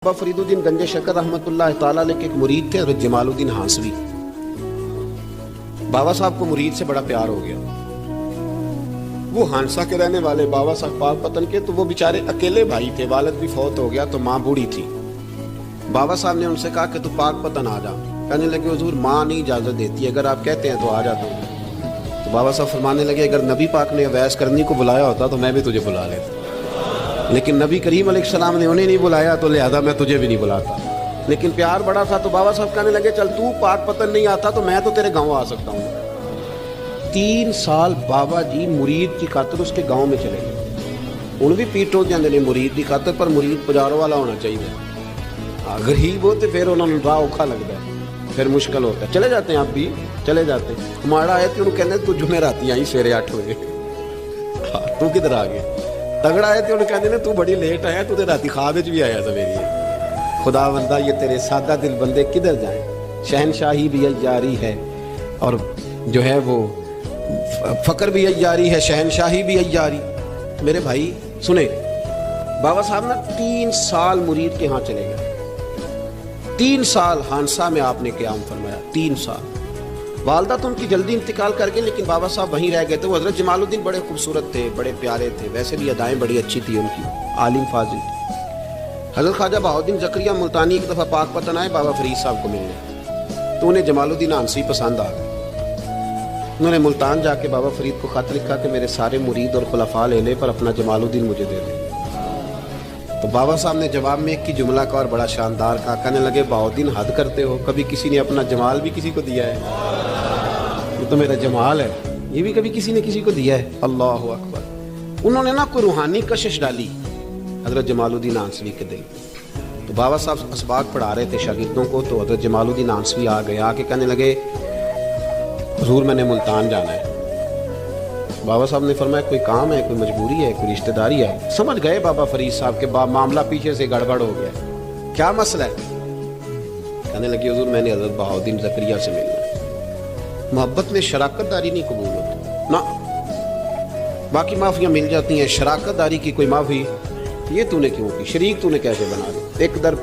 بابا فرید الدین گنج شکر رحمۃ اللہ تعالیٰ علیہ کے ایک مرید تھے حضرت جمال الدین ہانسوی. بابا صاحب کو مرید سے بڑا پیار ہو گیا. وہ ہانسا کے رہنے والے بابا صاحب پاک پتن کے، تو وہ بیچارے اکیلے بھائی تھے، والد بھی فوت ہو گیا تو ماں بوڑھی تھی. بابا صاحب نے ان سے کہا کہ تو پاک پتن آ جا. کہنے لگے حضور ماں نہیں اجازت دیتی، اگر آپ کہتے ہیں تو آ جاتا ہوں. تو بابا صاحب فرمانے لگے اگر نبی پاک نے اویس کرنی کو بلایا ہوتا تو میں بھی تجھے بلا لیتا، لیکن نبی کریم علیہ السلام نے انہیں نہیں بلایا تو لہذا میں تجھے بھی نہیں بلاتا. لیکن پیار بڑا تھا تو بابا صاحب کہنے لگے چل تو پاک پتن نہیں آتا تو میں تو تیرے گاؤں آ سکتا ہوں. 3 سال بابا جی مرید کی خاطر اس کے گاؤں میں چلے گئے. ان بھی پیٹو جاندے نے مرید کی خاطر، پر مرید پجاروں والا ہونا چاہیے. غریب ہوتے پھر انہوں نے راہ اوکھا لگتا ہے، پھر مشکل ہوتا ہے. چلے جاتے ہیں آپ بھی چلے جاتے ہیں. ہمارا آئے تھے انہوں کہنے تو جمعراتی آئی سویرے 8 بجے. تو کدھر آ گئے؟ تگڑا آئے تھے انہوں کہنے تو بڑی لیٹ آیا، تو راتی خواب بھی آیا تھا میری. خدا بندہ یہ تیرے سادہ دل بندے کدھر جائیں. شہنشاہی بھی جاری ہے اور جو ہے وہ فقر بھی جاری ہے، شہنشاہی بھی جاری. میرے بھائی سنیں، بابا صاحب نا 3 سال مرید کے ہاں چلے گئے. 3 سال ہانسا میں آپ نے قیام فرمایا. 3 سال. والدہ تو ان کی جلدی انتقال کر گئی، لیکن بابا صاحب وہیں رہ گئے تھے. وہ حضرت جمال الدین بڑے خوبصورت تھے، بڑے پیارے تھے، ویسے بھی ادائیں بڑی اچھی تھی ان کی، عالم فاضل تھی. حضرت خواجہ بہاؤالدین زکریا ملتانی ایک دفعہ پاک پتن آئے بابا فرید صاحب کو ملنے، تو انہیں جمال الدین ہانسوی پسند آ گئے. انہوں نے ملتان جا کے بابا فرید کو خط لکھا کہ میرے سارے مرید اور خلفاء لے لے پر اپنا جمال الدین مجھے دے دیں. تو بابا صاحب نے جواب میں ایک کی جملہ کا اور بڑا شاندار کہا. کہنے لگے بہاؤالدین حد کرتے ہو، کبھی کسی نے اپنا جمال بھی کسی کو دیا ہے؟ یہ تو میرا جمال ہے، یہ بھی کبھی کسی نے کسی کو دیا ہے؟ اللہ اکبر. انہوں نے نا کوئی روحانی کشش ڈالی حضرت جمال الدین ہانسوی کے دل. تو بابا صاحب اسباق پڑھا رہے تھے شاگردوں کو، تو حضرت جمال الدین ہانسوی آ گئے. آ کے کہنے لگے حضور میں نے ملتان جانا ہے. بابا صاحب نے فرمایا کوئی کام ہے، کوئی مجبوری ہے، کوئی رشتہ داری ہے؟ سمجھ گئے بابا فرید صاحب کے معاملہ پیچھے سے گڑبڑ ہو گیا. کیا مسئلہ ہے؟ کہنے لگے حضور میں نے حضرت بہاؤالدین زکریا سے ملنا ہے. محبت میں شراکت داری نہیں قبول ہوتی نا. باقی معافیاں مل جاتی ہیں، شراکت داری کی کوئی معافی یہ تو نے کیوں کی؟ شریک تو نے کیسے بنا دی؟ ایک در